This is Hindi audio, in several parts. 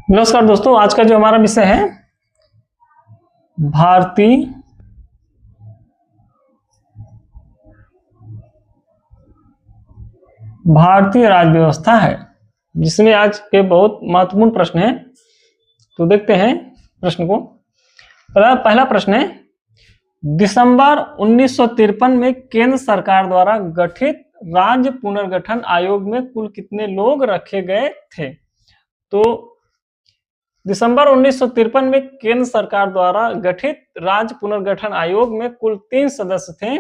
नमस्कार दोस्तों, आज का जो हमारा विषय है भारतीय राज्य व्यवस्था है, जिसमें आज के बहुत महत्वपूर्ण प्रश्न हैं। तो देखते हैं प्रश्न को। पहला प्रश्न है, दिसंबर 1953 में केंद्र सरकार द्वारा गठित राज्य पुनर्गठन आयोग में कुल कितने लोग रखे गए थे? तो दिसंबर 1953 में केंद्र सरकार द्वारा गठित राज्य पुनर्गठन आयोग में कुल 3 सदस्य थे,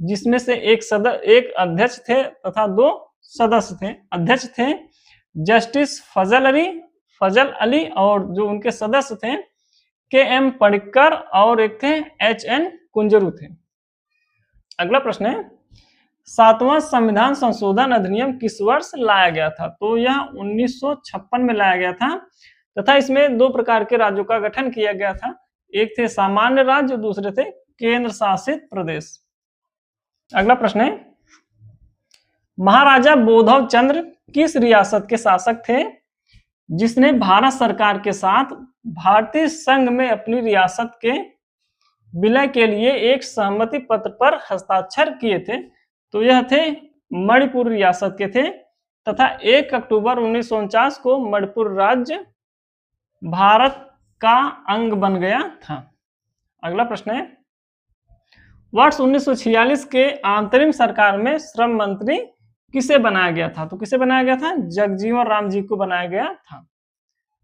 जिसमें से एक अध्यक्ष थे तथा 2 सदस्य थे। अध्यक्ष थे जस्टिस फजल अली और जो उनके सदस्य थे के.एम. पडिक्कर और एक थे H.N. कुंजरू थे। अगला प्रश्न है, 7वां संविधान संशोधन अधिनियम किस वर्ष लाया गया था? तो यह 1956 में लाया गया था तथा इसमें 2 प्रकार के राज्यों का गठन किया गया था। एक थे सामान्य राज्य, दूसरे थे केंद्र शासित प्रदेश। अगला प्रश्न है, महाराजा बोधव चंद्र किस रियासत के शासक थे, जिसने भारत सरकार के साथ भारतीय संघ में अपनी रियासत के विलय के लिए एक सहमति पत्र पर हस्ताक्षर किए थे? तो यह थे मणिपुर रियासत के थे तथा 1 अक्टूबर 1949 को मणिपुर राज्य भारत का अंग बन गया था। अगला प्रश्न है, वर्ष 1946 के अंतरिम सरकार में श्रम मंत्री किसे बनाया गया था? तो किसे बनाया गया था? जगजीवन राम जी को बनाया गया था।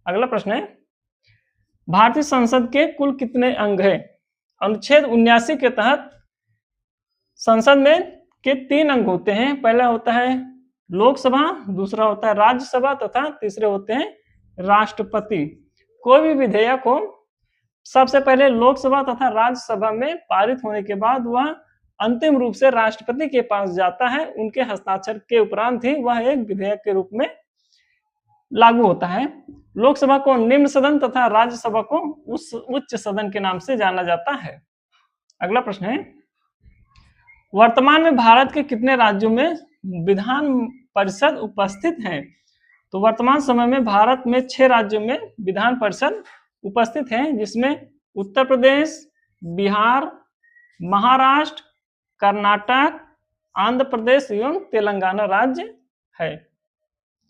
अगला प्रश्न है, भारतीय संसद के कुल कितने अंग हैं? अनुच्छेद 79 के तहत संसद में के 3 अंग होते हैं। पहला होता है लोकसभा, दूसरा होता है राज्यसभा तथा तीसरे होते हैं राष्ट्रपति। कोई भी विधेयक हो, सबसे पहले लोकसभा तथा राज्यसभा में पारित होने के बाद वह अंतिम रूप से राष्ट्रपति के पास जाता है। उनके हस्ताक्षर के उपरांत ही वह एक विधेयक के रूप में लागू होता है। लोकसभा को निम्न सदन तथा राज्यसभा को उच्च सदन के नाम से जाना जाता है। अगला प्रश्न है, वर्तमान में भारत के कितने राज्यों में विधान परिषद उपस्थित है? तो वर्तमान समय में भारत में 6 राज्यों में विधान परिषद उपस्थित है, जिसमें उत्तर प्रदेश, बिहार, महाराष्ट्र, कर्नाटक, आंध्र प्रदेश एवं तेलंगाना राज्य है।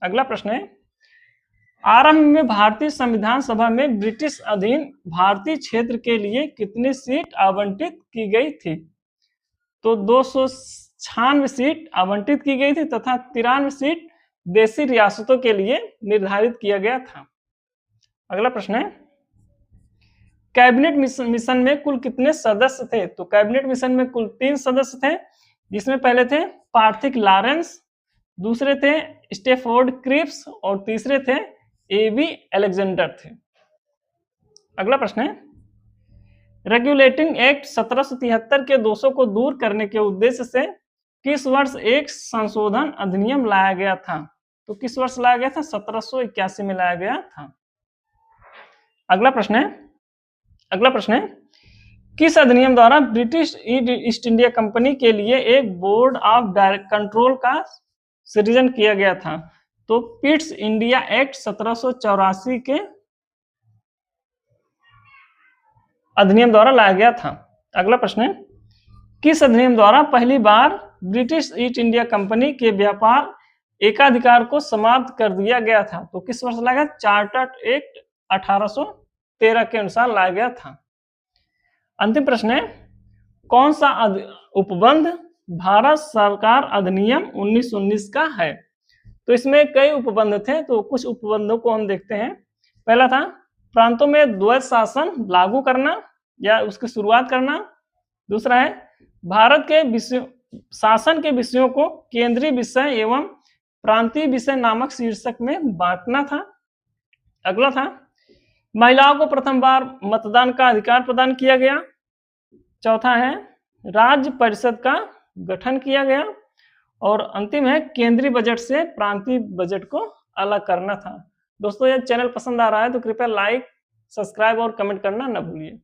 अगला प्रश्न है, आरंभ में भारतीय संविधान सभा में ब्रिटिश अधीन भारतीय क्षेत्र के लिए कितनी सीट आवंटित की गई थी? तो 296 सीट आवंटित की गई थी तथा 93 सीट देशी रियासतों के लिए निर्धारित किया गया था। अगला प्रश्न है, कैबिनेट मिशन में कुल कितने सदस्य थे? तो कैबिनेट मिशन में कुल 3 सदस्य थे, जिसमें पहले थे पार्थिक लॉरेंस, दूसरे थे स्टेफोर्ड क्रिप्स और तीसरे थे A.V. अलेक्जेंडर थे। अगला प्रश्न है, रेगुलेटिंग एक्ट 1773 के दोषों को दूर करने के उद्देश्य से किस वर्ष एक संशोधन अधिनियम लाया गया था? तो किस वर्ष लाया गया था? 1781 में लाया गया था। अगला प्रश्न है, किस अधिनियम द्वारा ब्रिटिश ईस्ट इंडिया कंपनी के लिए एक बोर्ड ऑफ कंट्रोल का सृजन किया गया था? तो पिट्स इंडिया एक्ट 1784 के अधिनियम द्वारा लाया गया था। अगला प्रश्न है, किस अधिनियम द्वारा पहली बार ब्रिटिश ईस्ट इंडिया कंपनी के व्यापार एकाधिकार को समाप्त कर दिया गया था? तो किस वर्ष लाया गया? चार्टर्ड एक्ट 1813 के अनुसार लाया गया था। अंतिम प्रश्न है, कौन सा उपबंध भारत सरकार अधिनियम 1919 का है? तो इसमें कई उपबंध थे, तो कुछ उपबंधों को हम देखते हैं। पहला था प्रांतों में द्वैत शासन लागू करना या उसकी शुरुआत करना। दूसरा है भारत के शासन के विषयों को केंद्रीय विषय एवं प्रांतीय विषय नामक शीर्षक में बांटना था। अगला था महिलाओं को प्रथम बार मतदान का अधिकार प्रदान किया गया। चौथा है राज्य परिषद का गठन किया गया और अंतिम है केंद्रीय बजट से प्रांतीय बजट को अलग करना था। दोस्तों, यह चैनल पसंद आ रहा है तो कृपया लाइक, सब्सक्राइब और कमेंट करना न भूलिए।